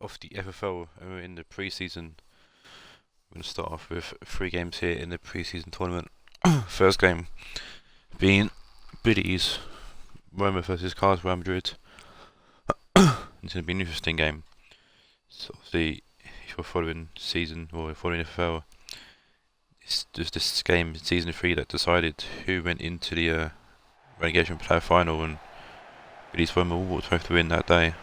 of the FFL in the pre-season. We're going to start off with 3 games here in the pre-season tournament. First game being Biddies, Roma versus Cards Real Madrid. It's going to be an interesting game. So obviously, if you're following season or following FFL, it's just this game, season 3, that decided who went into the relegation playoff final, and Biddies Roma all walked away to win that day.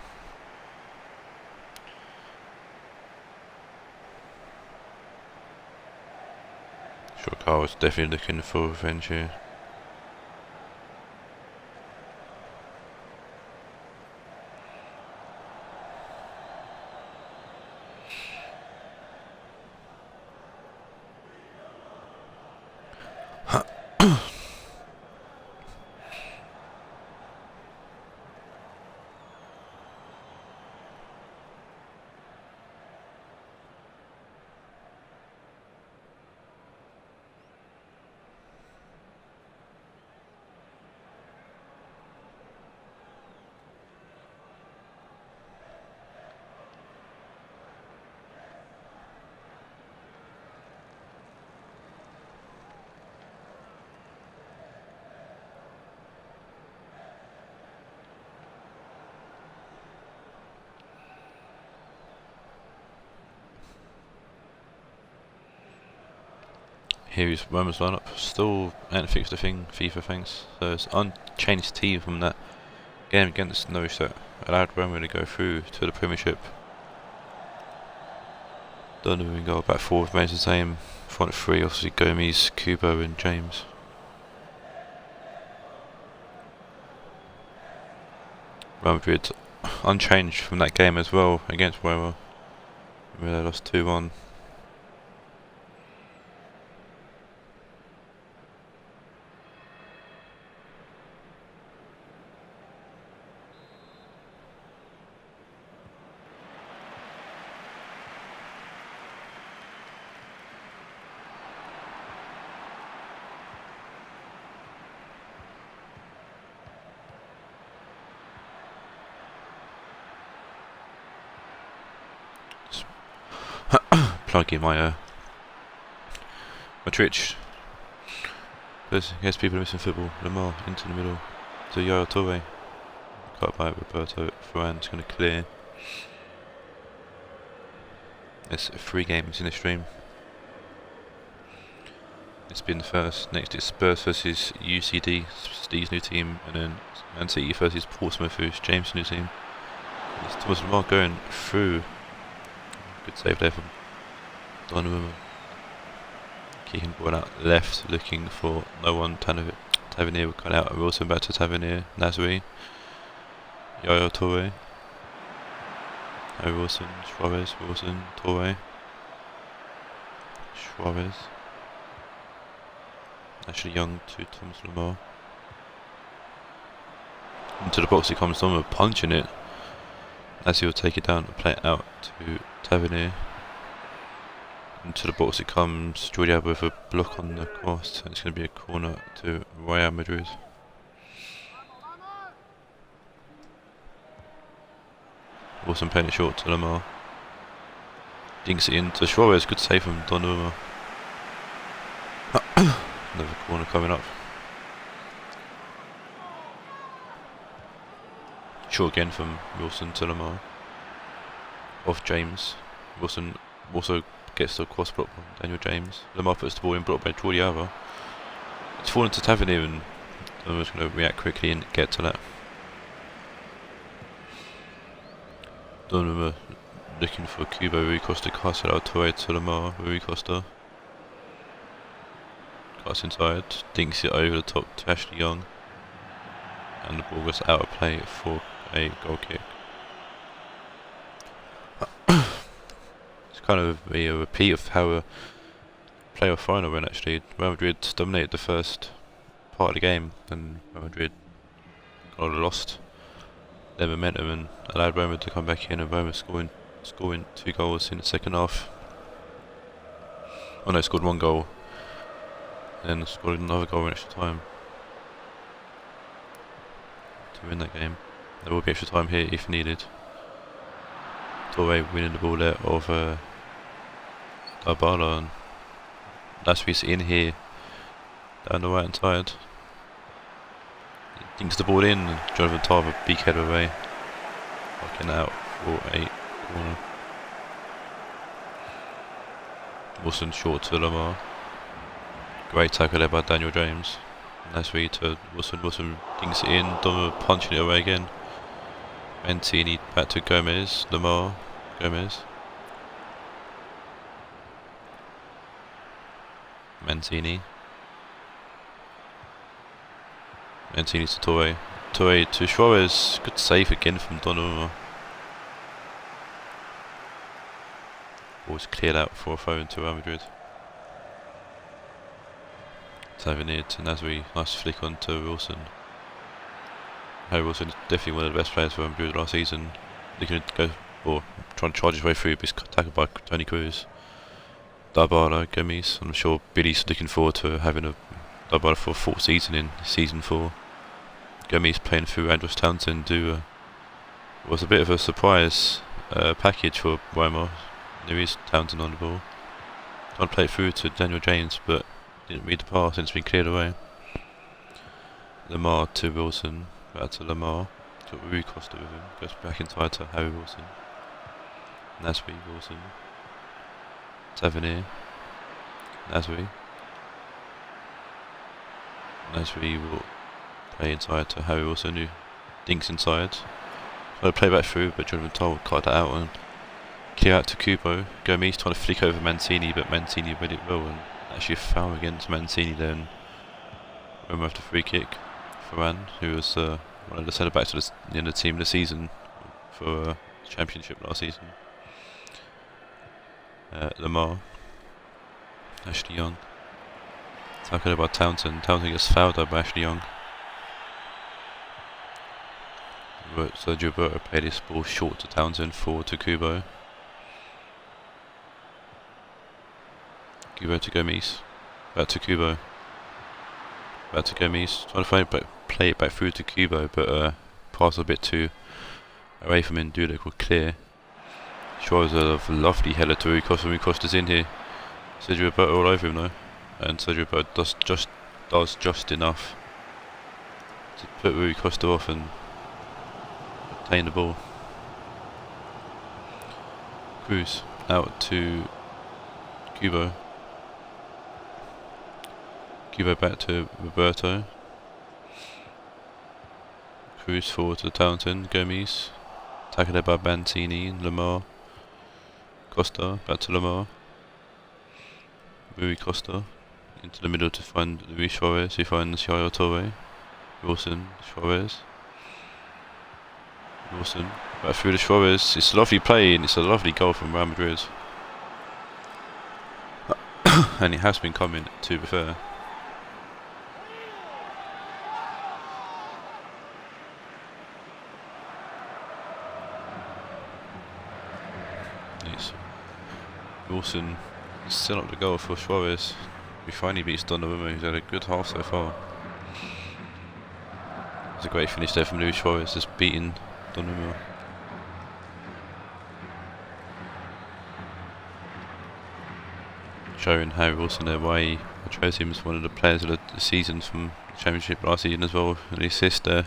Sure, Carl was definitely looking for revenge here. Here is Roma's lineup. Still ain't fixed a thing, FIFA thanks. So it's unchanged team from that game against Norwich that allowed Roma to go through to the Premiership. Donovan goal, back 4 remains the same. Front 3, obviously Gomez, Kubo and James. Real Madrid unchanged from that game as well against Roma. They lost 2-1. Plug in my Twitch. There's people missing football. Lamar into the middle to Yaya Toure. Cut by Roberto. Ferran's going to clear. There's 3 games in the stream. It's been the first. Next is Spurs versus UCD, Steve's new team, and then Man City versus Portsmouth, who's James' new team. It's Thomas Lamar going through. Good save there from Donovan. Keegan ball out left, looking for no one. Tavernier will cut out. Wilson back to Tavernier. Nasri. Yaya Toure. Wilson. Suarez. Wilson. Toure. Suarez. Ashley Young to Thomas Lamar. Into the box he comes, Donovan punching it. As he will take it down and play it out to Tavernier. Into the box it comes, Jordi with a block on the cross, and it's going to be a corner to Real Madrid. Wilson playing it short to Lamar. Dinks it into Suarez, good save from Donnarumma. Another corner coming up. Short again from Wilson to Lamar. Off James. Wilson also gets the cross block from Daniel James. Lamar puts the ball in, blocked by Jordi. It's fallen to Tavernier, and I'm just going to react quickly and get to that. Donnarumma looking for Kubo. Rui Costa casts it out to Lamar. Rui Costa casts inside, dinks it over the top to Ashley Young, and the ball goes out of play for a goal kick. It's kind of a repeat of how a playoff final went actually. Real Madrid dominated the first part of the game, and Real Madrid kind of lost their momentum and allowed Roma to come back in, and Roma scoring 2 goals in the second half. Oh no, scored 1 goal, and then scored another goal in extra time to win that game. There will be extra time here if needed. Torre winning the ball there over Dybala, and Lasby's in here down the right hand side. Dinks the ball in, and Jonathan Tarver big header away. Fucking out for a corner. Wilson short to Lamar. Great tackle there by Daniel James. Lasby to Wilson. Wilson dinks it in. Donovan punching it away again. Mancini back to Gomez. Lamar. Gomez. Mancini. Mancini to Torre. Torre to Suarez. Good save again from Donnarumma. Ball's cleared out for a throw into Real Madrid. Tavernier to Nasri. Nice flick on to Wilson. Harry Wilson is definitely one of the best players for Real Madrid last season. Looking to go, or trying to charge his way through, but he's tackled by Toni Kroos. Dybala, Gomes. I'm sure Billy's looking forward to having a Dybala for a full season in season 4. Gomes playing through Andros Townsend was a bit of a surprise package for Roma. There is Townsend on the ball. Trying to play it through to Daniel James, but didn't read the pass and it's been cleared away. Lamar to Wilson. Back to Lamar. Got Rui Costa with him. Goes back inside to Harry Wilson. Nasri Wilson. Tavernier. Nasri. Nasri will play inside to Harry Wilson, who dinks inside. Trying to play back through, but Jonathan Toll cut that out and clear out to Kubo. Gomes trying to flick over Mancini, but Mancini read it well, and actually a foul against Mancini then. Roma after free kick. Ferran, who was one of the centre backs in the team this season for Championship last season. Lamar. Ashley Young. Tackled by Townsend. Townsend gets fouled by Ashley Young. Sergio Roberto played his ball short to Townsend, forward to Kubo. Kubo to Gomes. Back to Kubo. Back to Gomes. Trying to play it back through to Kubo, but pass a bit too away from him. Dudek will clear. Suarez a lovely header to Rui Costa. Rui Costa's in here. Sergio Roberto all over him though. And Sergio Roberto does just enough to put Rui Costa off and obtain the ball. Cruz out to Kubo. Kubo back to Roberto. Cruz forward to Townsend. Gomes. Tackled by Mancini. Lamar. Costa. Back to Lamar. Rui Costa. Into the middle to find Luis Suarez. He finds Yaya Torre. Wilson. Suarez. Wilson. Back through to Suarez. It's a lovely play and it's a lovely goal from Real Madrid. And it has been coming, to be fair. Wilson set up the goal for Suarez. He finally beats Donnarumma, who's had a good half so far. It's a great finish there from Luis Suarez, just beating Donnarumma. Showing Harry Wilson there why he chose him as one of the players of the season from the Championship last season as well. An assist there.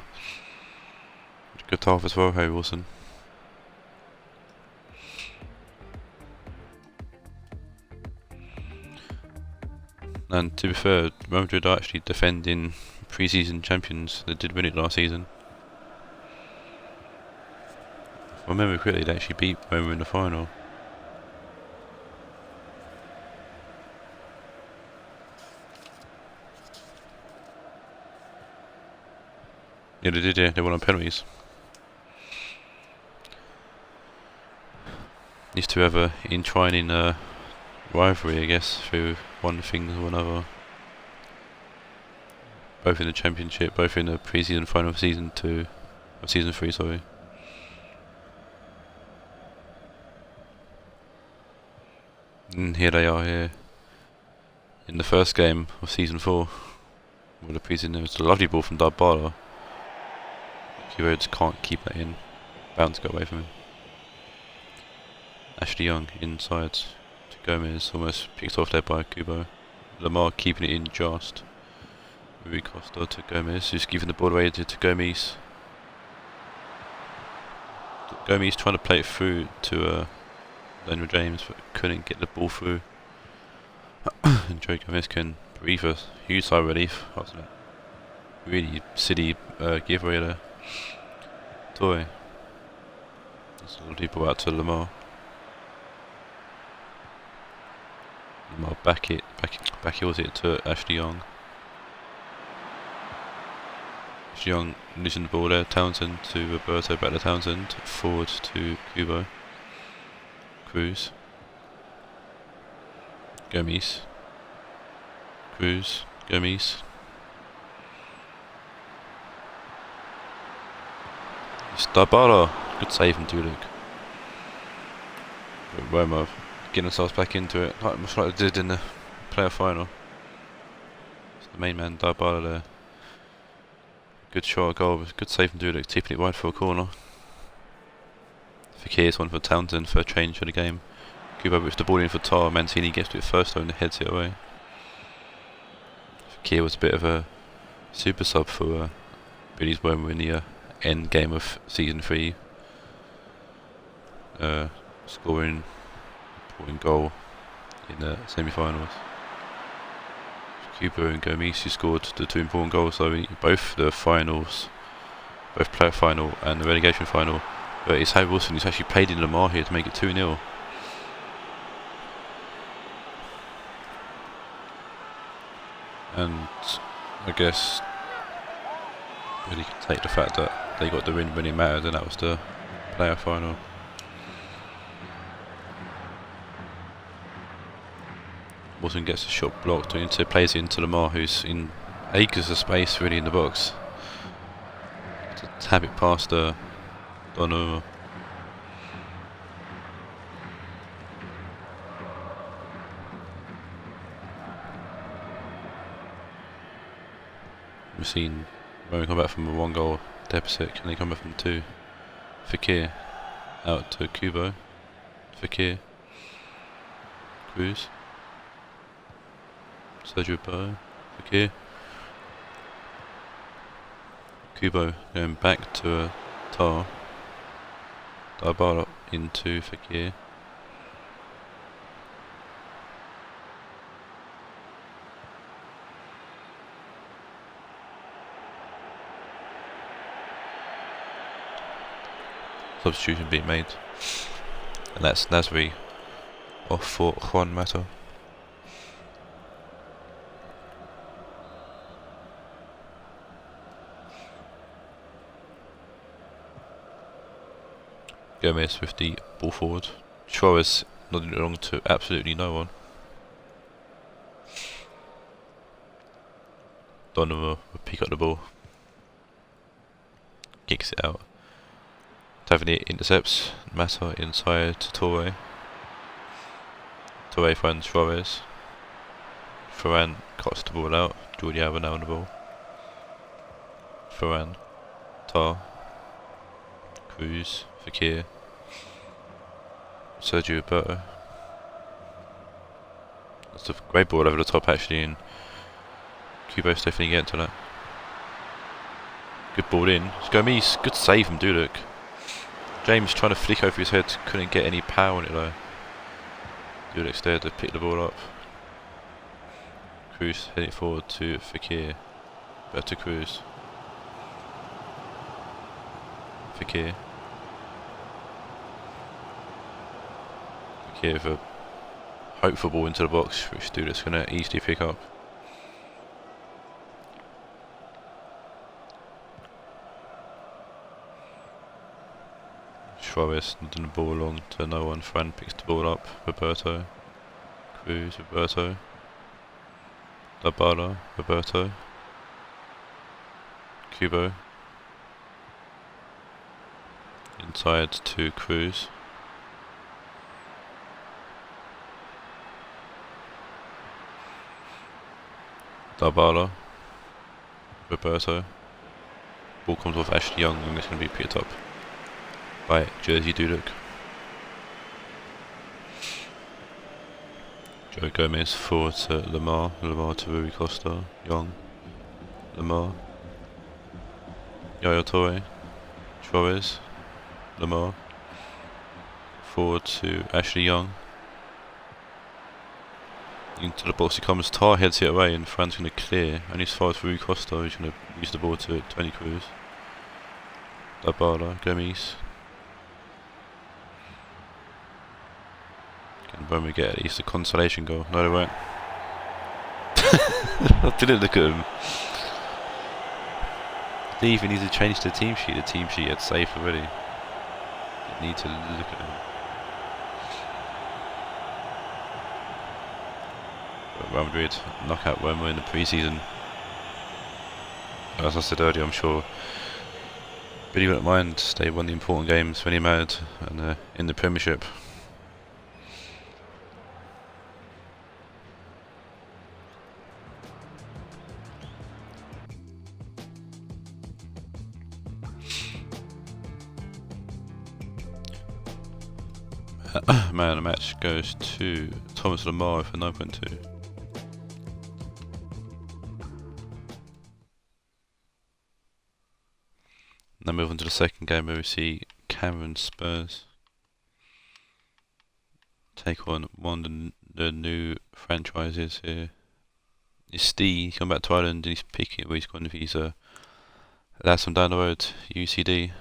Good half as well, Harry Wilson. And to be fair, Real Madrid are actually defending pre-season champions. They did win it last season. If I remember correctly, they actually beat Roma in the final. Yeah, they did, yeah. They won on penalties. These two have a entwining rivalry, I guess, through one thing or another. Both in the Championship, both in the pre-season final of season 2, or season 3, sorry. And here they are here in the first game of season 4. With the pre-season, it was a lovely ball from Dybala. Kubo just can't keep that in. Bounce got away from him. Ashley Young inside to Gomez, almost picked off there by Kubo. Lamar keeping it in just. Rui Costa to Gomez, who's giving the ball away to Gomez. Gomez trying to play it through to Daniel James, but couldn't get the ball through. And Joe Gomez can breathe a huge sigh of relief after that really silly giveaway there. Toy. There's a lot of people out to Lamar. Lamar back heels it to Ashley Young. Ashley Young losing the ball there. Townsend to Roberto, back to Townsend. Forward to Kubo. Cruz. Gomez. Cruz. Gomez. Starbala. Good save from Duluc. But Roma getting themselves back into it, much like they did in the playoff final. It's the main man, Darbala there. Good shot, goal, good save from Duluc, tipping it wide for a corner. Fakir's one for Townsend for a change for the game. Kubo whips the ball in for Tar. Mancini gets to it first though and heads it away. Fakir was a bit of a super sub for Billy's Roma in the end game of season 3. Scoring important goal in the semi-finals. Kubo and Gomez who scored the 2 important goals, so both the finals, both playoff final and the relegation final. But it's Harry Wilson who's actually played in Lamar here to make it 2-0. And I guess really can take the fact that they got the win when it mattered, and that was the playoff final. Wilson gets the shot blocked and plays it into Lamar, who's in acres of space really in the box. To tap it past Donnarumma. We've seen Roma come back from a 1-goal deficit. Can they come back from 2? Fakir out to Kubo. Fakir. Cruz. Sergio Bo. Fakir. Kubo going back to Tar. Darbala into Fakir. Substitution being made, and that's Nasri off for Juan Mata. Gomez with the ball forward. Suarez nodding it along to absolutely no one. Donnarumma will pick up the ball, kicks it out. Tavernier intercepts, Mata inside to Torre. Torre finds Suarez. Ferran cuts the ball out, Jordi Alba now on the ball. Ferran, Tar, Cruz, Fakir, Sergio Roberto. That's a great ball over the top actually, and Kubo's definitely getting to that. Good ball in. It's Gomez, good save from Duluc. James trying to flick over his head, couldn't get any power on it though. Dulic's there to pick the ball up. Cruz heading forward to Fakir. Back to Cruz. Fakir. Fakir with a hopeful ball into the box, which Dulic's going to easily pick up. Suarez nodding the ball along to no one. Fran picks the ball up. Roberto. Cruz. Roberto. Darbala. Roberto. Kubo. Inside to Cruz. Darbala. Roberto. Ball comes off Ashley Young and it's going to be picked up by Jersey Duluc. Joe Gomez forward to Lamar. Lamar to Rui Costa. Young. Lamar. Yaya Toure. Suarez. Lamar. Forward to Ashley Young. Into the box he comes. Tar heads it away and Fran's going to clear. And he's fired for Rui Costa, who's going to use the ball to Tony Cruz. Dabala, Gomez. Can Roma get at least a consolation goal? No, they won't. I didn't look at him. They even need to change the team sheet. The team sheet had safe already. Didn't need to look at him. But Real Madrid knock out Roma in the pre-season. As I said earlier, I'm sure Billy wouldn't mind. They won the important games when he married and in the Premiership. Man of the match goes to Thomas Lamar for 9.2. Now move on to the second game where we see Cameron Spurs take on one of the new franchises here. It's Steve, he's come back to Ireland and he's picking where he's going to visa. That's from down the road, UCD.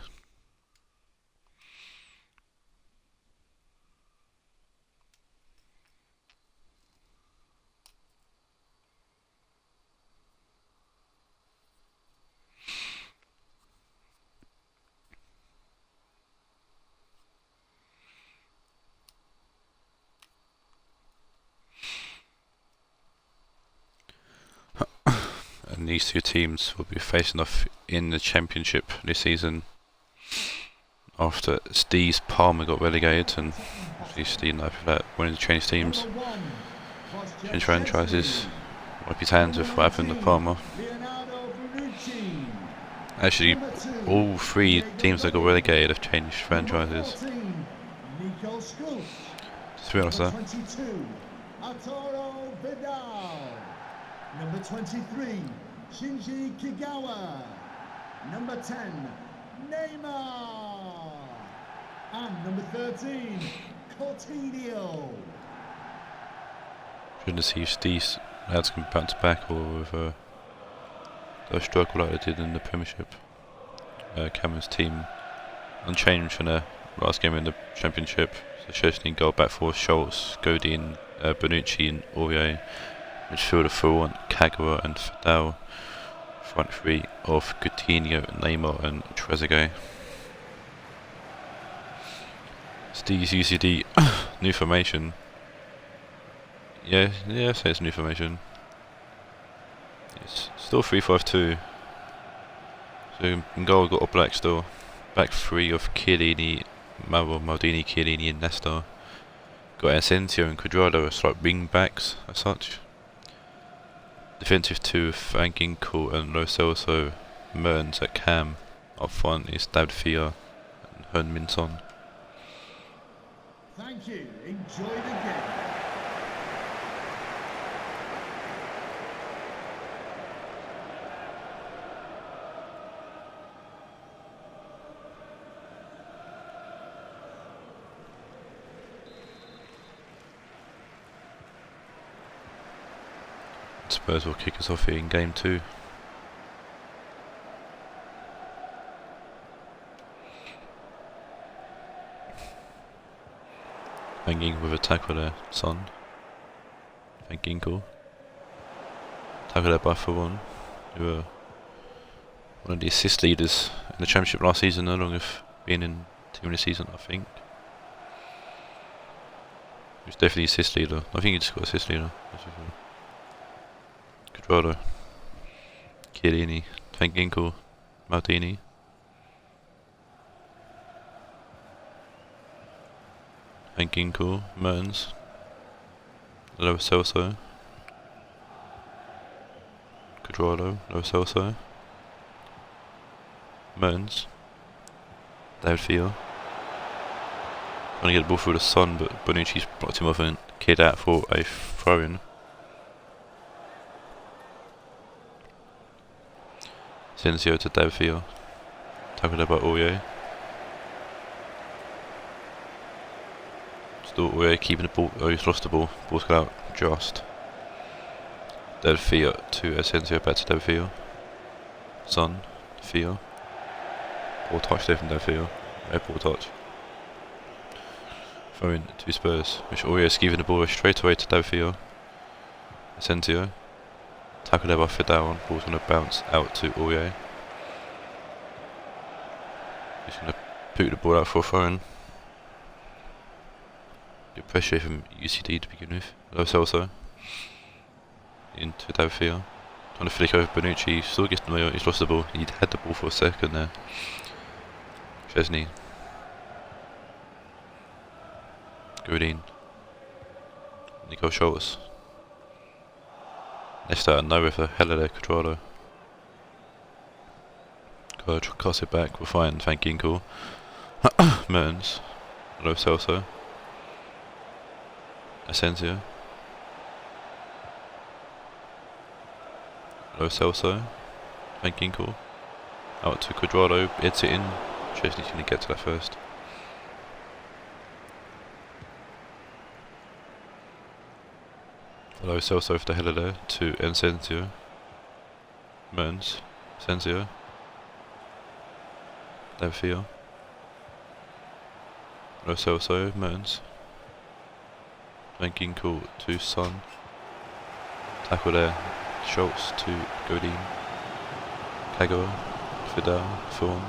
And these two teams will be facing off in the Championship this season after Steve's Palmer got relegated, and Steve after that wanting to change teams, change franchises, wipe his hands with what happened to Palmer. Actually, all three teams that got relegated have changed franchises. Three honest there. Number 23, Shinji Kigawa. Number 10, Neymar. And number 13, Coutinho. Shouldn't see if these lads can bounce back or with a struggle like they did in the Premiership. Cameron's team unchanged from their last game in the Championship. So Szczesny goal back for Schultz, Godin, Bonucci and Aurier. Midfielder for Kagawa and Fidel. Front three of Coutinho, Neymar and Trezeguet. Steve's UCD new formation. Yeah, I say it's new formation. It's still 3-5-2. So in goal got Oblak still. Back three of Chiellini, Maldini, Chiellini and Nesta. Got Asensio and Cuadrado as like wing backs as such. Defensive two of Van Ginkel and Lo Celso. Mertens at Cam. Up front is David Fia and Heung Min Son. Thank you. Enjoy the game. Spurs will kick us off here in game 2. Van Ginkel with a tackle there, Son. Van Ginkel. Tackle there by Faron, who were one of the assist leaders in the Championship last season, along with being in team of the season, I think. He was definitely assist leader. I think he just got assist leader. Cuadrado, Chiellini, Van Ginkel, Maldini. Van Ginkel, Mertens, Lo Celso, Cuadrado, Lo Celso, Mertens, David Fia, Trying to get the ball through the sun, but Bonucci's blocked him off and cleared out for a throw-in. Asensio to Davia. Tackled there by Aurier. Still Aurier keeping the ball. Oh, he's lost the ball. Ball's got out just. Davia to Asensio, back to Davia. Son, Fio. Ball touch there from Davia. Red ball touch. Throwing to Spurs, which Aurier's giving the ball straight away to Davia. Asensio. Tackled there by Fidel. Ball's going to bounce out to Aurier. He's going to put the ball out for a throw-in. Good pressure from UCD to begin with. Lo Celso. Into Davia. Trying to flick over Bonucci. Still gets the mail. He's lost the ball. He'd had the ball for a second there. Chesney. Godin. Nico Schultz. Nesta out of nowhere for hella there, Quadrado. Gotta cross it back, we'll find Van Ginkel. Mertens. Lo Celso. Asensio. Lo Celso. Van Ginkel. Out to Quadrado, hits it in. Chesney's going to get to that first. Lo Celso for the header there to Asensio. Mertens. Asensio. Davia. Lo Celso. Mertens. Van Ginkel to Son. Tackle there. Schultz to Godin. Kagawa. Fidel. Thorn.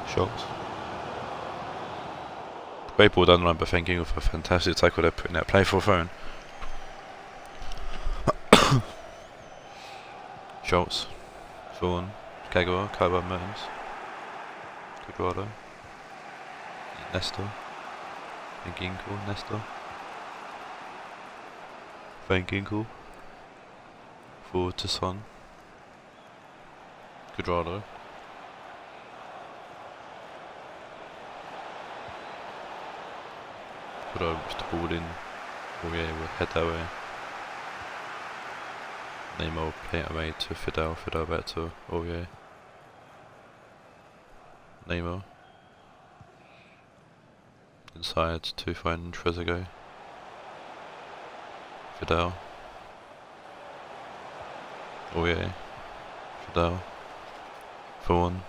Schultz. Great ball down the line by Van Ginkel for a fantastic tackle there, putting that play for a phone. Schultz. Thorn. Kagawa. Kagawa. Mertens. Quadrado. Nesta. Van Ginkel. Nesta. Van Ginkel. Forward to Son. Quadrado. Quadrado puts the ball in. Aurier will head that way. Neymar will play it away to Fidel. Fidel back to Aurier. Neymar. Inside to find Trezeguet. Fidel. Aurier. Fidel. For one.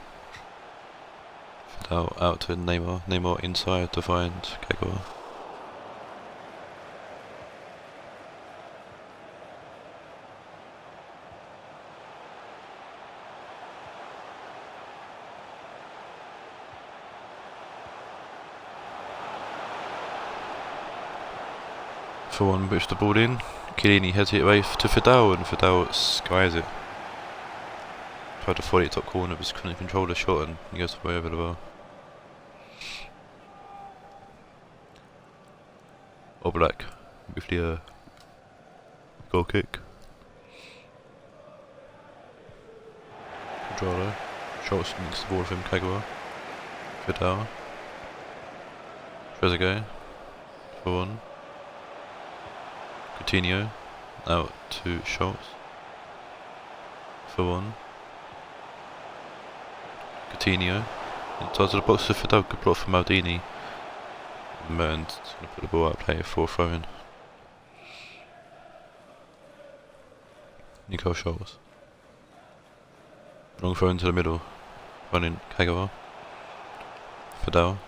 Fidel out to Neymar. Neymar inside to find Kagawa. For one, puts the ball in. Chiellini heads it away to Fidel, and Fidel skies it. Tried to follow it top corner, but couldn't control the shot, and he goes way over the bar. Oblak with the goal kick. Quadrado. Schultz links the ball with him, Kagawa. Fidel. Trezeguet. For one. Coutinho out to Schultz. For one. Coutinho inside the box to Fidel. Good block from Maldini. Mertens is going to put the ball out, play for throw-in. Nico Schultz. Long throw into the middle. Running Kagawa. Fidel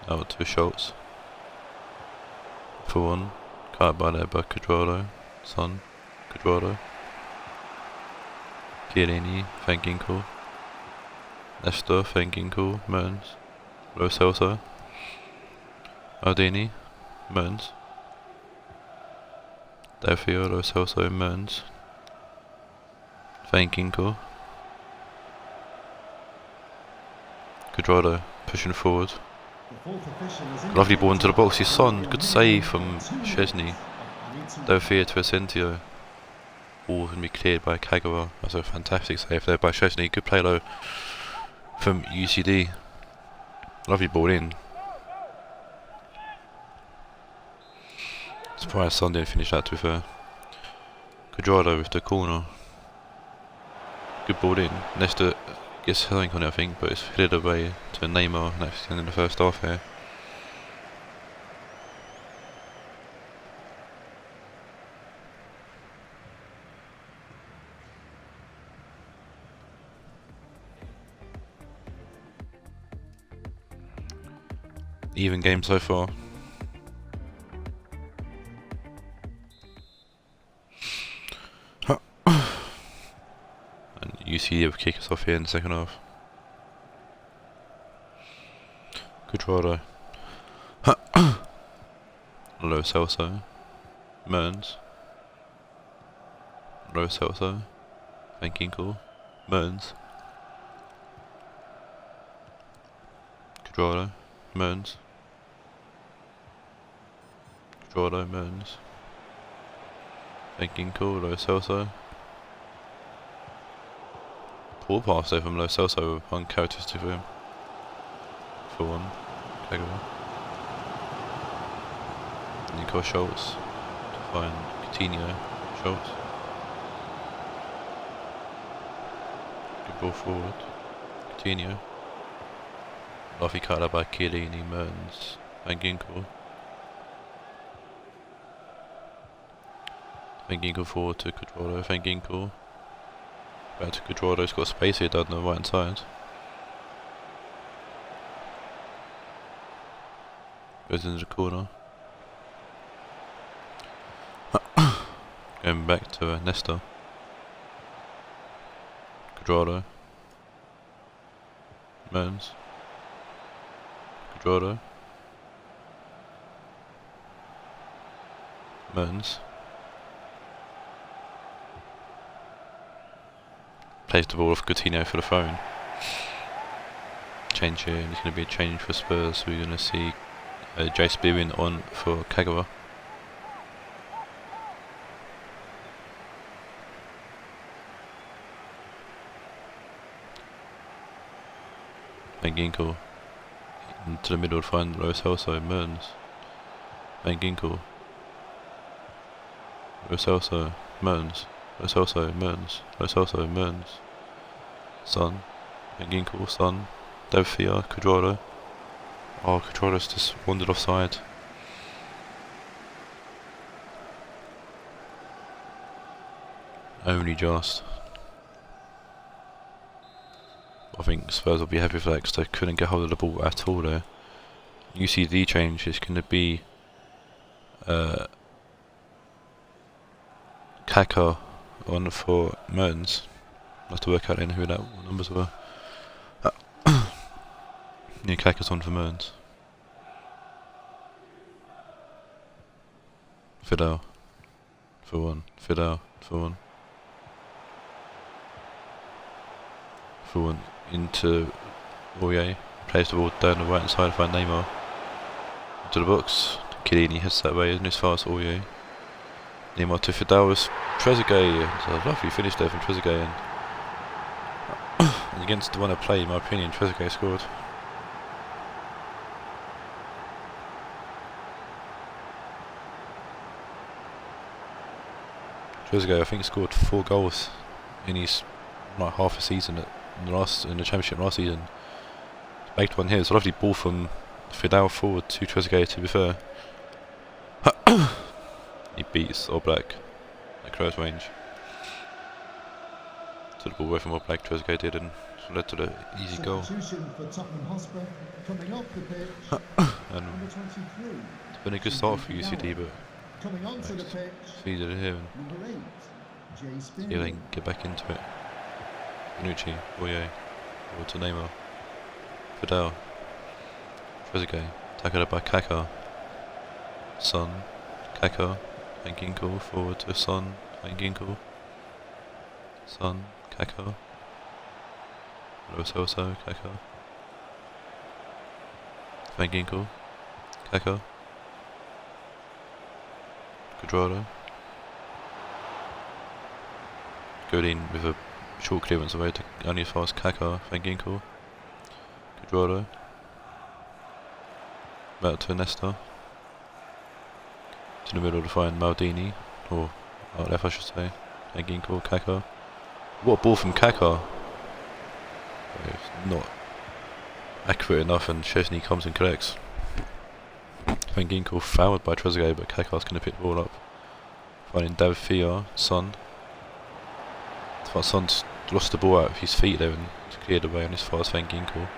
out to Schultz. For one. Cut by there by Quadrado. Son. Quadrado. Chiellini. Van Ginkel. Nesta. Van Ginkel. Mertens. Lo Celso. Maldini. Mertens. Davia. Lo Celso. Mertens. Van Ginkel. Quadrado pushing forward. Lovely ball into the box. His Son. Good save from Chesney. Davia to Asensio. Ball can be cleared by Kagawa. That's a fantastic save there by Chesney. Good play though from UCD. Lovely ball in. Surprised Son didn't finish that, to be fair. Quadrado with the corner. Good ball in. Nesta gets something on it, I think, but it's headed away to Neymar next in the first half here. Even game so far. And UCD will kick us off here in the second half. Quadrado. Lo Celso. Merns. Lo Celso. Van Ginkel. Merns. Quadrado. Merns. Quadrado. Merns. Van Ginkel. Lo Celso. Poor pass there from Lo Celso, uncharacteristic for him. For one. Kagawa. Nico Schultz to find Coutinho. Schultz. Good ball forward. Coutinho. Lovely cut out by Chiellini, Mertens, Van Ginkel. Van Ginkel forward to Quadrado. Van Ginkel. Back to Quadrado. He's got space here down the right hand side. Goes into the corner. Going back to Nesta. Quadrado. Mertens. Quadrado. Mertens. Plays the ball off Coutinho for the phone. Change here, and it's going to be a change for Spurs. So we're going to see Jace Bewin on for Kagawa. Van Ginkel into the middle to find Lo Celso, Mertens. Van Ginkel. Lo Celso, Mertens. Lo Celso, Mertens. Lo Celso, Mertens. Son. Van Ginkel, Son. Devfia, Quadrado. Oh, Quadrado's just wandered offside. Only just. I think Spurs will be happy for that because they couldn't get hold of the ball at all there. UCD change is going to be Kaka on for Mertens. I'll have to work out who that numbers were. Yeah, Kaka's on for Mertens. Fidel for one. Fidel for one. For one. Into Aurier. Plays the ball down the right hand side by Neymar. To the box. Chiellini heads that way, isn't as far as Aurier. Neymar to Fidel with Trezeguet. It's a lovely finish there from Trezeguet. And against the one I play, in my opinion, Trezeguet scored. Trezeguet, I think, scored 4 goals in his like half a season in the championship last season. Bagged one here. It's a lovely ball from Fidel forward to Trezeguet, to be fair. He beats All Black at close range. So the ball away from All Black, Trezeguet did, and led to the easy goal. For Tottenham Hotspur, coming off the pitch, And number 23. it's been a good start for UCD, but Coming onto the pitch, feed it here and number 8, Jay Spin. see if they can get back into it. Bonucci, Boye, forward to Neymar. Fidel. Trezeguet, tackled by Kaka. Son, Kaka. Van Ginkel, forward to Son, Van Ginkel. Son, Kaka. Lo Celso, Kaka. Van Ginkel, Kaka. Quadrado. Godin with a short clearance away to only as far as Kaka, Van Ginkel. Quadrado. Back to Nesta. To the middle to find Maldini, or out left I should say. And Ginko, Kaka. What a ball from Kaka! It's not accurate enough, and Chesney comes and collects. Van Ginkel fouled by Trezeguet, but Kaka's going to pick the ball up. Finding David Fia, Son. Son's lost the ball out of his feet there and cleared away on his fast Van Ginkel.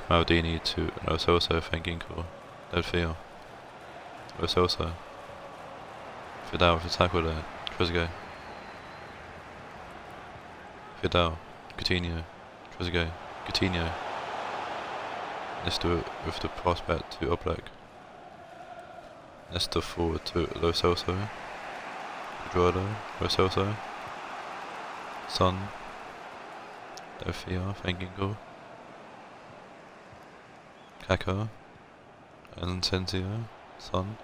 Maldini to Lo Celso, Van Ginkel, David Fia. Lo Celso. Fidel with a tackle there, Trezeguet. Fidel, Coutinho, Trezeguet, Coutinho. Nesta with the pass back to Oblak. Nesta forward to Lo Celso. Eduardo, Lo Celso. Son. Dofia, Van Ginkel. Kaka. And Sensio. Son.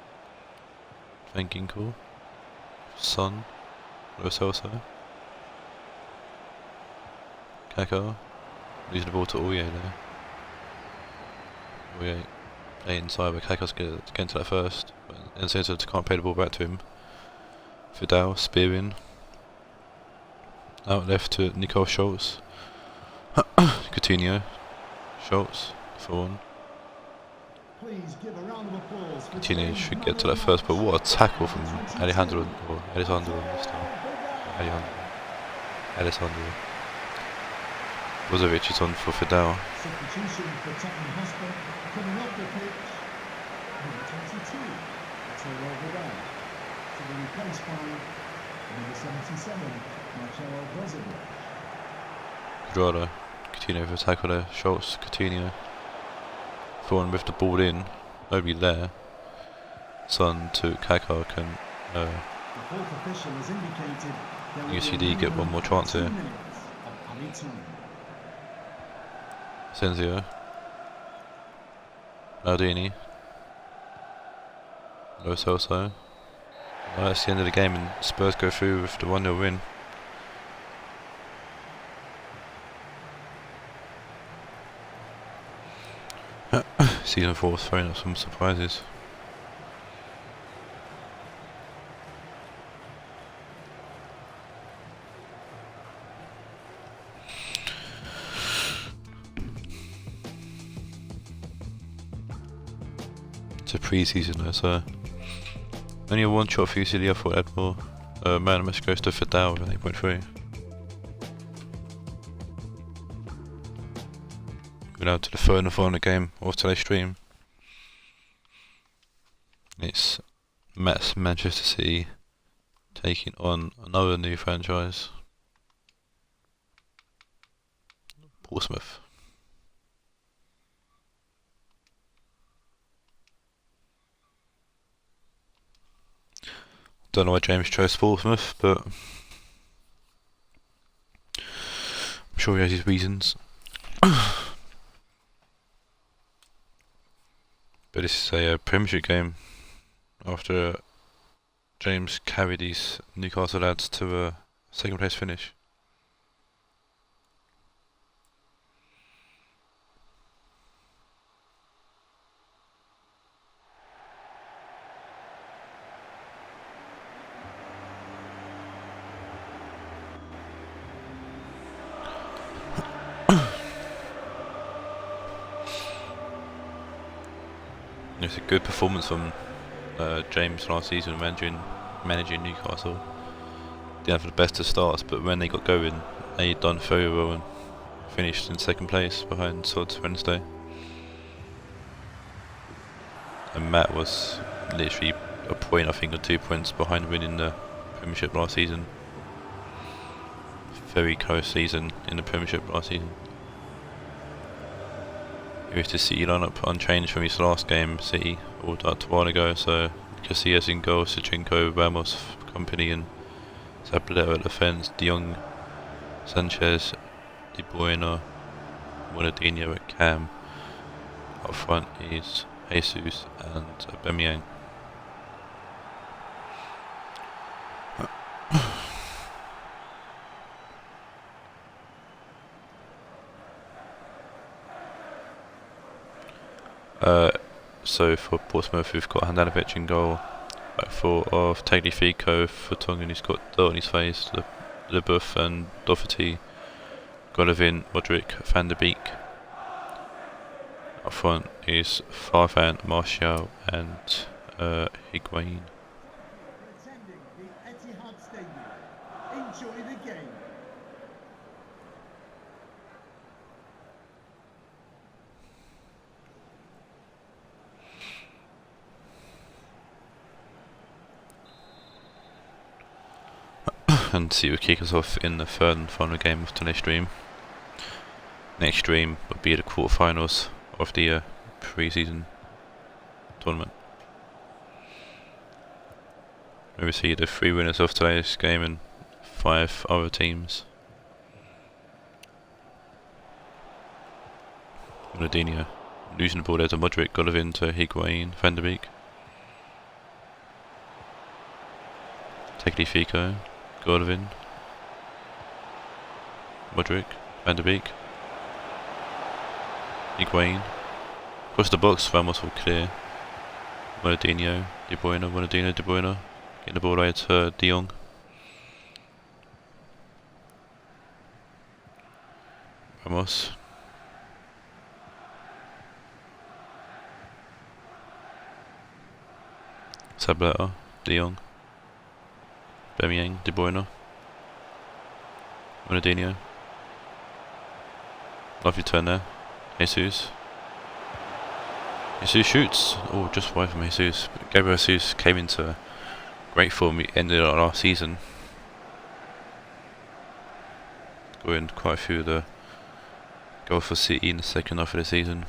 Van Ginkel. Son. Lo Celso. Kaka. Losing the ball to Aurier there. Aurier. Inside, but Kaka's getting to that first. And Sensio can't play the ball back to him. Fidel, spearing. Out left to Nicole Schultz. Coutinho. Schultz. Thorn. Coutinho should get to that first, but what a tackle from Alejandro. Brozovic is on for Fidel. Substitution for Tottenham Hotspur. Coming off the pitch, number 22, Matteo Vidal. To be replaced by number 77, Marcelo Brozovic. Eduardo. Coutinho for a tackle there. Schultz, Coutinho. Thorn with the ball in. Nobody there. Son to Kaka can The fourth official has indicated there will be UCD get one more chance 2 here. minutes of added time. Senzio. Maldini. Lo Celso. Well, that's the end of the game and Spurs go through with the 1-0 win. Season 4 is throwing up some surprises. It's a pre-season though, so only a one shot for UCD. I thought Edmore. Man of match goes to Fidel with 8.3. We're now to the third and final game of today's stream. It's Manchester City taking on another new franchise, Portsmouth. Don't know why James chose Portsmouth, but I'm sure he has his reasons. But this is a Premiership game after James carried these Newcastle lads to a second place finish. It's a good performance from James last season managing Newcastle. Didn't have the best of starts, but when they got going, they done very well and finished in second place behind Sods Wednesday. And Matt was literally a point, I think, or 2 points behind winning the Premiership last season. Very close season in the Premiership last season. Here's the City lineup unchanged from his last game, City, all that a while ago, so Casillas in goal, Sachinko, Ramos, Company and Zabaleta at defence, De Jong, Sanchez, De Bruyne, Ronaldinho at Cam. Up front is Jesus and Aubameyang. So for Portsmouth, we've got Handanovic in goal. Back four of Tagliafico, Vertonghen, who's got dirt on his face, LeBoeuf and Doherty, Golovin, Modric, Van der Beek. Up front is Farfan, Martial and Higuain. Attending the Etihad Stadium. Enjoy the game. And City will kick us off in the third and final game of tonight's stream. Next stream will be the quarterfinals of the pre-season tournament. We will see the 3 winners of today's game and 5 other teams. Ronaldinho losing the ball there to Modric, Golovin to Higuain, Van der Beek. Tagliafico, Golovin, Modric, Van der Beek, Higuain. Across the box, Ramos will clear. Ronaldinho, De Bruyne, Ronaldinho, De Bruyne. Getting the ball right to De Jong. Ramos. Sabletta, De Jong. Bemiang, De Bruyne. Ronaldinho. Lovely turn there. Jesus. Jesus shoots. Oh, just wide from Jesus. Gabriel Jesus came into great form. He ended our last season. Scoring quite a few of the goals for City in the second half of the season.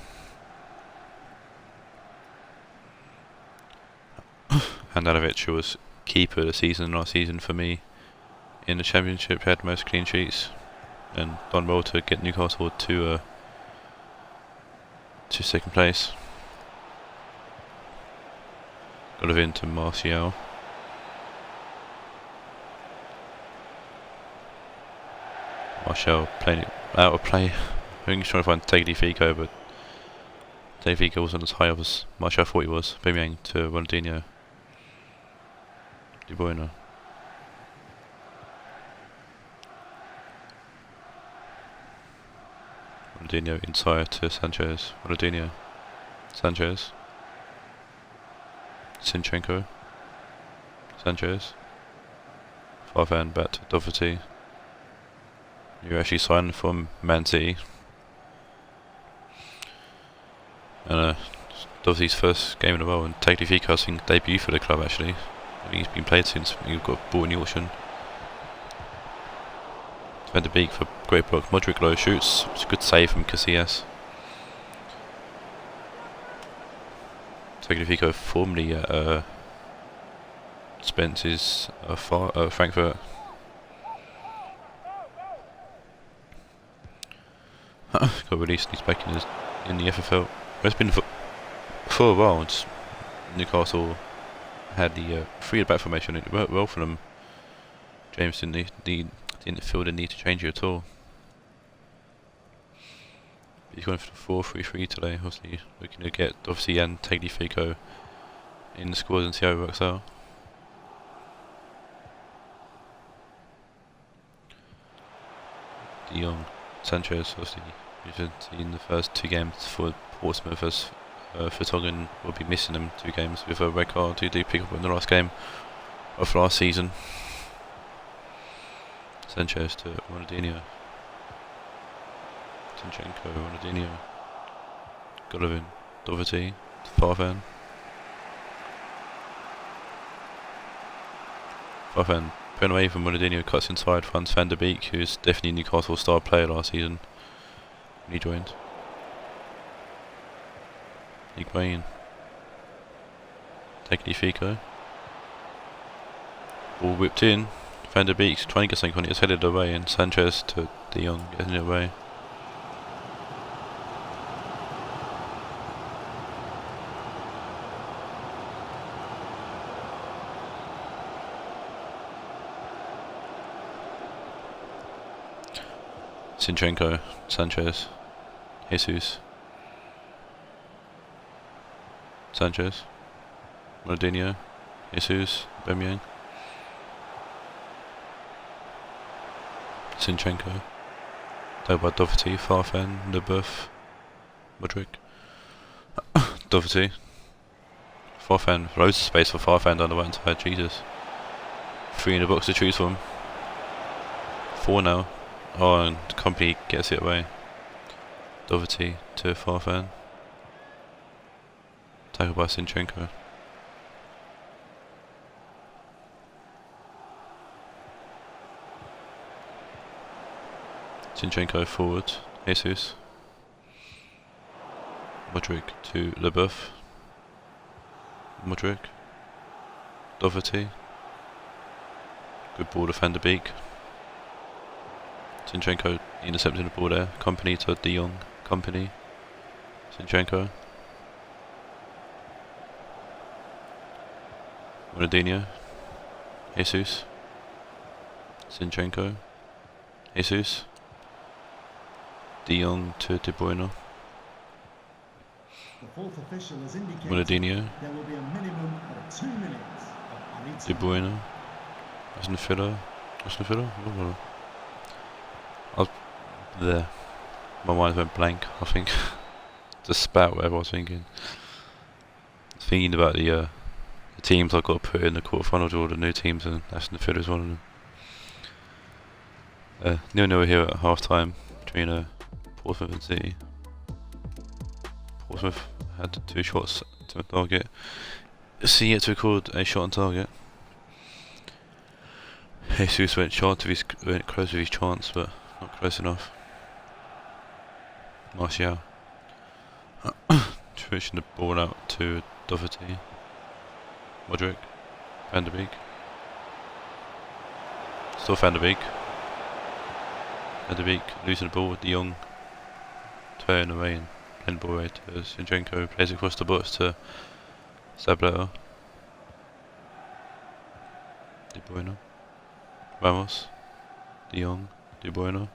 Handanovic was keeper of the season last season for me. In the Championship, had most clean sheets, and done well to get Newcastle to second place. Golovin to Martial. Martial playing it out of play. I think he's trying to find Tagliafico, but Tagliafico wasn't as high up as Martial thought he was. Bemiang to Ronaldinho. De Bruyne. Ronaldinho inside to Sanchez. Ronaldinho. Sanchez. Zinchenko. Sanchez. Farfan back to Doherty. You actually signed from Man City. And Doherty's first game in a row, and Tagliafico's debut for the club actually. I think he's been played since he got bought in the auction. Van der Beek for great block. Modric low shoots. It's a good save from Casillas. Tagliafico formerly at Spence's Frankfurt. Got released. He's back in the FFL. It's been for a while. Newcastle had the three back formation. It worked well for them. James didn't feel the need to change it at all. He's going for the 4-3-3 today. Obviously, looking to get and Tagliafico in the squad and see how it works out. De Jong, Sanchez, obviously, you've seen the first 2 games for Portsmouth as Vertonghen will be missing them 2 games with a red card who did pick up in the last game of last season. Sanchez to Ronaldinho. Zinchenko, Ronaldinho. Golovin, Doherty, Farfan. Farfan putting away from Ronaldinho, cuts inside, finds Van der Beek, who's definitely Newcastle star player last season when he joined. Higuain. Tagliafico. Ball whipped in. Van der Beek's trying to get something on it, it's headed away, and Sanchez to De Jong getting it away. Zinchenko, Sanchez, Jesus. Sanchez, Ronaldinho, Jesus, Bemyang, Zinchenko, tagged by Doherty, Farfan, Leboeuf, Modric, Doherty, Farfan, loads of space for Farfan down the right side, Jesus. 3 in the box to choose from. 4 now. Oh, and Company gets it away. Doherty to Farfan. Tackled by Zinchenko. Zinchenko forward. Jesus. Modric to Leboeuf. Modric. Doherty. Good ball to Van de Beek. Zinchenko intercepting the ball there. Company to De Jong. Company. Zinchenko. Ronaldinho. Jesus. Zinchenko. Jesus. De Jong to De Bruyne. The fourth official has indicated Ronaldinho. there will be a minimum of 2 minutes of added De time. Bruyne. Aston Villa. Aston Villa? There. My mind went blank, I think. Just spat whatever I was thinking. Thinking about the teams I've got to put in the quarterfinals, all the new teams, and Aston Villa is one of them. 0-0 here at half time between Portsmouth and City. Portsmouth had 2 shots to target. City yet to record a shot on target. Jesus went close with his chance, but not close enough. Martial. Switching the ball out to Doherty. Modric. Van de Beek. Still Van de Beek. Van de Beek losing the ball with De Jong. Turning away and playing the ball away to Zinchenko. Plays across the box to Sableta. De Bruyne. Ramos. De Jong. De Bruyne.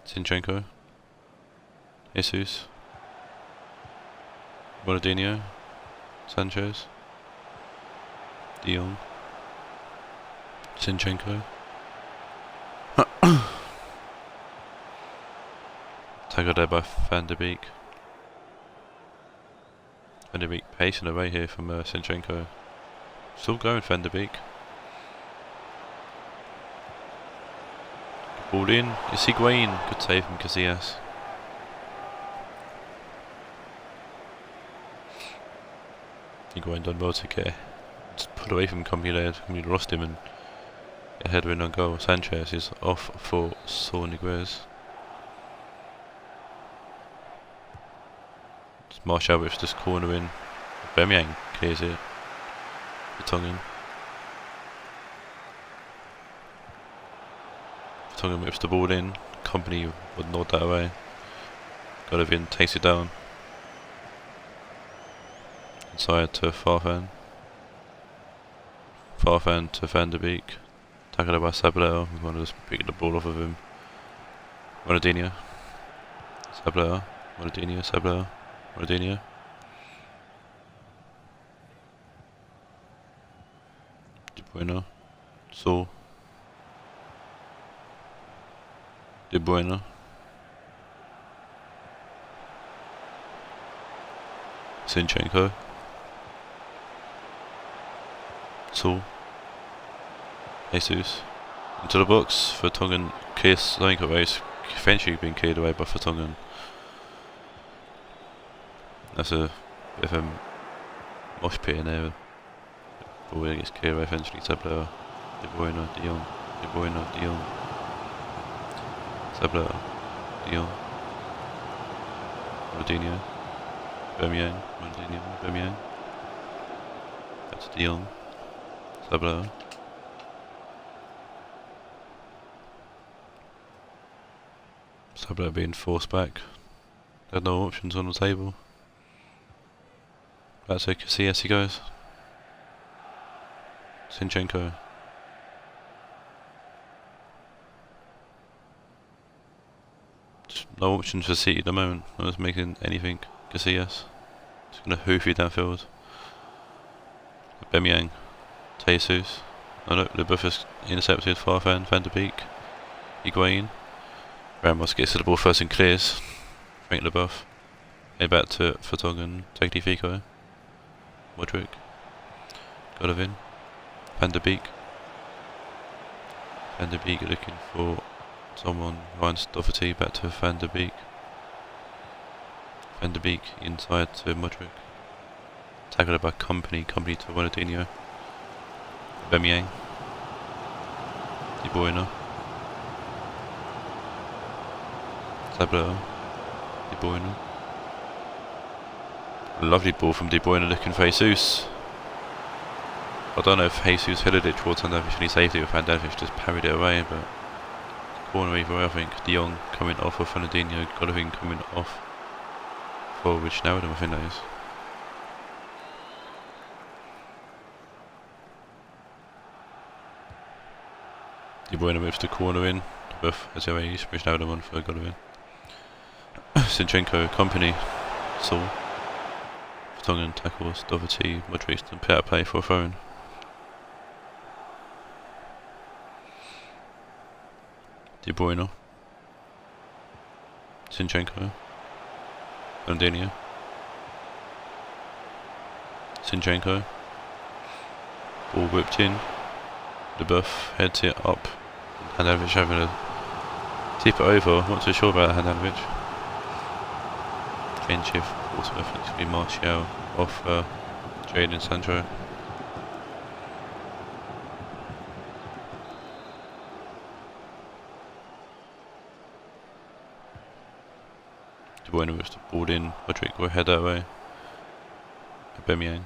Zinchenko. Jesus. Ronaldinho. Sanchez. De Jong. Zinchenko. Tackled there by Van de Beek. Van de Beek pacing away here from Zinchenko. Still going Van de Beek. Ball in. It's Higuain. Good save from Casillas. Higuain done well to get just put away from Company there. Company lost him and get a header in on goal. Sanchez is off for Saul Niguez. Martial with this corner in. Bemyang clears it. Vertonghen. Vertonghen whips the ball in. Company would nod that away. Golovin takes it down. Inside to Farfan. Farfan to Van de Beek. Tackled by Sableta. We want to just pick the ball off of him. Ronaldinho. Sableta. Ronaldinho. Sableta. Ronaldinho. De Bruyne. Saul. De Bruyne. Zinchenko. Saul. Jesus. Into the box. Vertonghen clears something away. It's eventually been cleared away by Vertonghen. That's a bit of a mosh pit in there. The ball gets cleared away eventually. Sableta. De Bruyne. De Jong. De Bruyne. De Jong. Sableta. De Jong. Ronaldinho. Bemyang. Ronaldinho. Bemyang. That's De Jong. Sableta. Sableta being forced back. Had no options on the table. Back to Casillas he goes. Zinchenko. Just no options for City at the moment. Not making anything. Casillas. Just gonna hoof you downfield. Aubameyang. Jesus. Oh no, LeBeuf is intercepted. Far fan. Van der Beek. Higuain. Ramos gets to the ball first and clears. Frank LeBeuf. Head back to Vertonghen. Tagliafico. Modric. Golovin. Van der Beek. Van der Beek looking for someone. Ryan Doherty back to Van der Beek. Van der Beek inside to Modric. Tackled by Company to Ronaldinho. Aubameyang. De Bruyne. Tableau. De Bruyne. Lovely ball from De Bruyne looking for Jesus. I don't know if Jesus headed it towards Handanovic and he saved it, or Handanovic just parried it away, but corner either way I think. De Jong coming off of Ronaldinho, Golovin coming off for Wijnaldum, I think that is. De Bruyne moves the corner in, both as always, Wijnaldum on for Golovin. Zinchenko, Company, Saul. Vertonghen tackles, Doherty, Modric, and put out play for a throw-in. De Bruyne. Zinchenko. Ronaldinho. Zinchenko. Ball whipped in. LeBeuf heads it up. Handanovic having a tip it over. Not too sure about Handanovic. Kenchif, Portsmouth, it's going to be Martial off Jadon Sancho. De Bruyne moves the ball in. Modric will head that way. Aubameyang.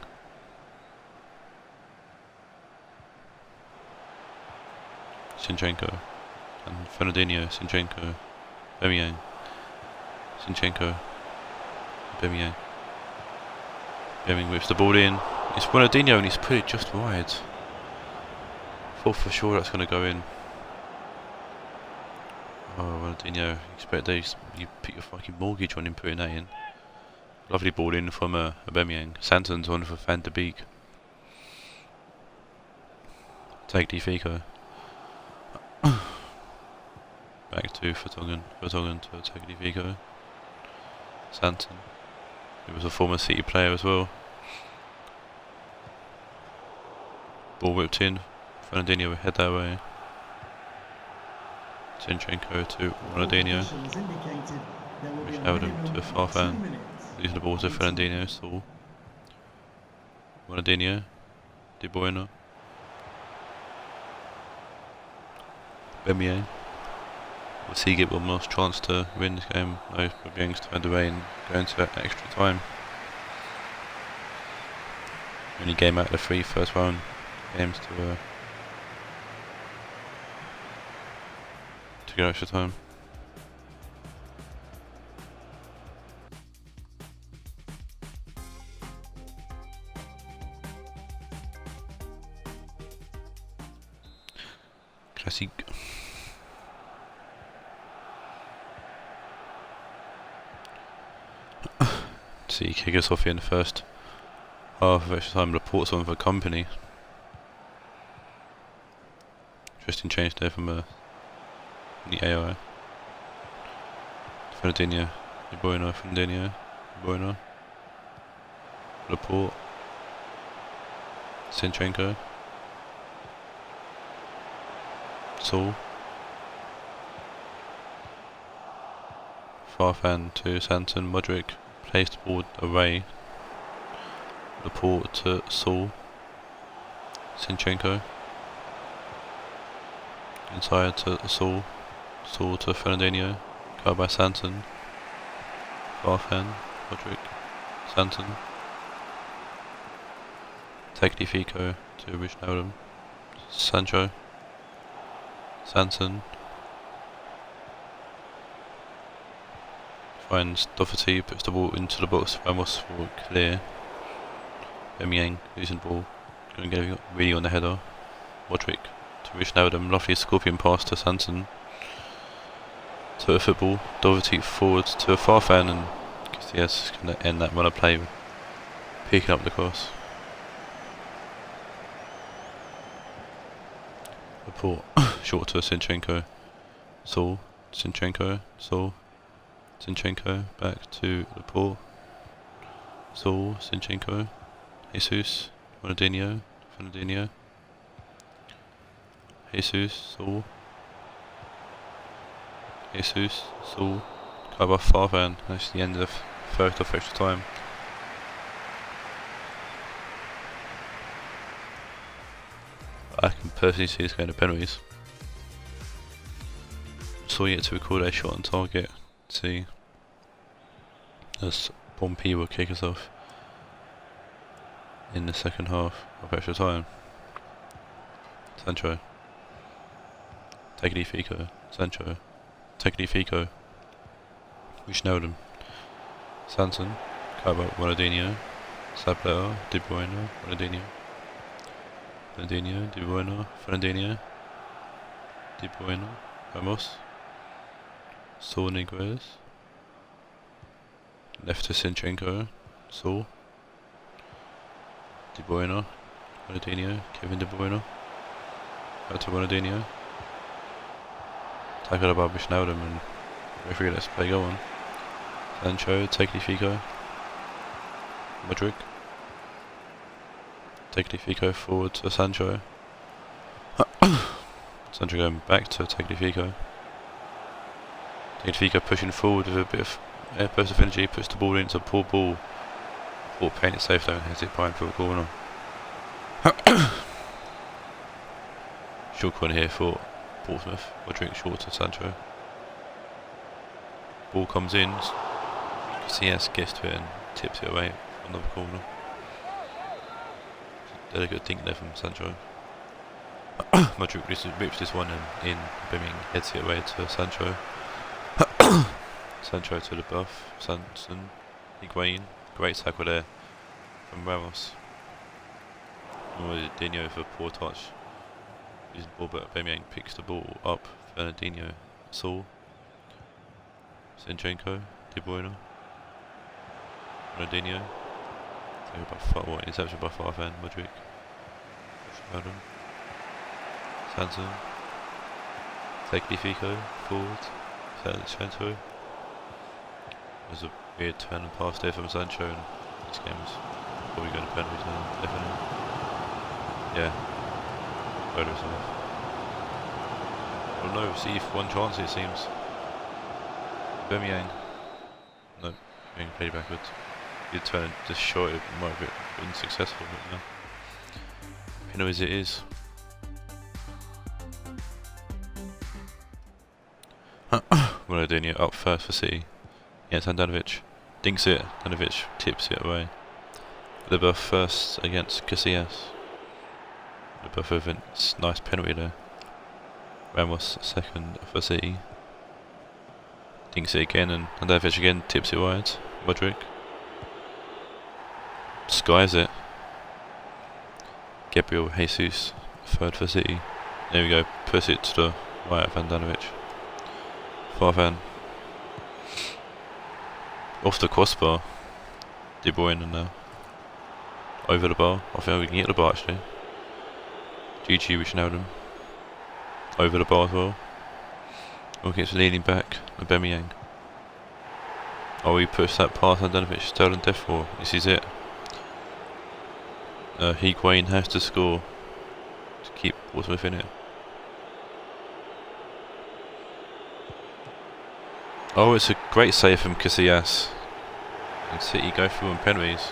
Zinchenko. And Fernandinho. Zinchenko. Aubameyang. Zinchenko. Aubameyang. Aubameyang moves the ball in. It's Ronaldinho and he's put it just wide. Thought for sure that's going to go in. Oh, Ronaldinho, expect those, you put your fucking mortgage on him putting that in. Lovely ball in from Aubameyang. Santon's on for Van der Beek. Tagliafico. Back to Vertonghen. Vertonghen to Tagliafico. Santon. He was a former City player as well. Ball whipped in. Fernandinho will head that way. Zinchenko to Ronaldinho. Wijnaldum to Farfan. Losing the ball to Fernandinho. Saul. Ronaldinho. De Bruyne. Aubameyang. Will he get one more chance to win this game? No, Aubameyang's turned away and going to extra time. Only game out of the three first round games to go extra time. Classic. See, kick us off here in the first half of extra time. Reports on for Company. Interesting change there from the AOI. Fernandinho, De Bruyne, Fernandinho, De Bruyne, Laporte, Zinchenko, Saul, Farfan to Santon, Modric, placed the ball away, Laporte to Saul, Zinchenko, inside to Saul, Saul to Fernandinho, covered by Santon, Farfan, Modric, Santon, Tagliafico to Wijnaldum, Sancho, Santon, finds Doherty, puts the ball into the box, Ramos will clear, Aubameyang losing the ball, going to get really on the header, Modric to Wijnaldum, lovely scorpion pass to Santon, to a football, Doherty forwards to a Farfan and Casillas is going to end that run of play, picking up the cross. Laporte, short to Zinchenko. Saul, Zinchenko, Saul, Zinchenko, back to Laporte. Saul, Zinchenko, Jesus, Ronaldinho, Fernandinho. Jesus, Saul. Jesus, Saul. Cover Farvan. That's the end of the first of extra time. I can personally see this going to penalties. Saul yet to record a shot on target. See, as Pompey will kick us off in the second half of extra time. Sancho. Tagliafico. Sancho. Tagliafico. Wijnaldum. Sanson. Cover Ronaldinho. Sablero. De Bruyne. Ronaldinho. Ronaldinho. De Bruyne. Fernandinho. De Bruyne. Ramos. Saul Niguez. Left to Zinchenko. Saul. De Bruyne. Ronaldinho. Kevin De Bruyne. Back to Ronaldinho. Tackle above Wijnaldum and referee lets play go on. Sancho, Tagliafico. Modric. Tagliafico forward to Sancho. Sancho going back to Tagliafico. Tagliafico pushing forward with a bit of burst of energy, puts the ball in, it's a poor ball. Poor playing it safe though and has it behind for a corner. Short corner here for Portsmouth. Modric short to Sancho. Ball comes in. Casillas gets to it and tips it away from the corner. Delicate dink there from Sancho. Modric rips this one and in. Birmingham heads it away to Sancho. Sancho to the buff. Sanson. Higuain. Great tackle there from Ramos. Ronaldinho for poor touch. Using the ball, but Birmingham picks the ball up. Fernandinho. Saul. Zinchenko. De Bruyne. Ronaldinho. Interception by Farvan. Modric. Wijnaldum. Sanson. Tagliafico. Forward. Sancho. There's a weird turn and pass there from Sancho, and this game is probably going to penalties now, definitely. Yeah. Photos off. Well, no, see if one chance it seems. Birmingham. No, being played backwards. Good turn and just shot it, might have been successful, but no. Penalties it is. Ronaldinho up first for City. Against Handanovic. Dinks it. Handanovic tips it away. Leboeuf first against Casillas. Leboeuf with a nice penalty there. Ramos second for City. Dinks it again and Handanovic again tips it wide. Modric. Skies it. Gabriel Jesus third for City. There we go. Puts it to the right of Handanovic. Farvan. Off the crossbar. De Bruyne now. Over the bar. I think we can get the bar actually. GG Wijnaldum. Over the bar as well. It's leaning back. Aubameyang. Oh, he pushed that past Handanovic. Stolen death for. This is it. Higuain has to score to keep Portsmouth in it. Oh, it's a great save from Casillas. And City go through on penalties.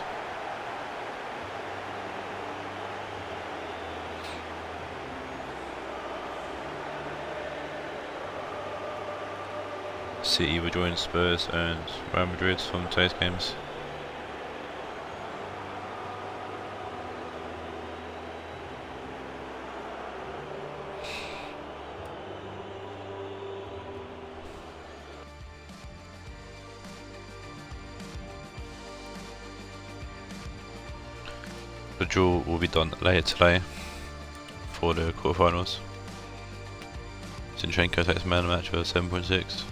City will join Spurs and Real Madrid from today's games. The draw will be done later today for the quarterfinals. Zinchenko takes man of the match for 7.6.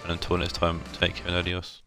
And until next time, take care and adios.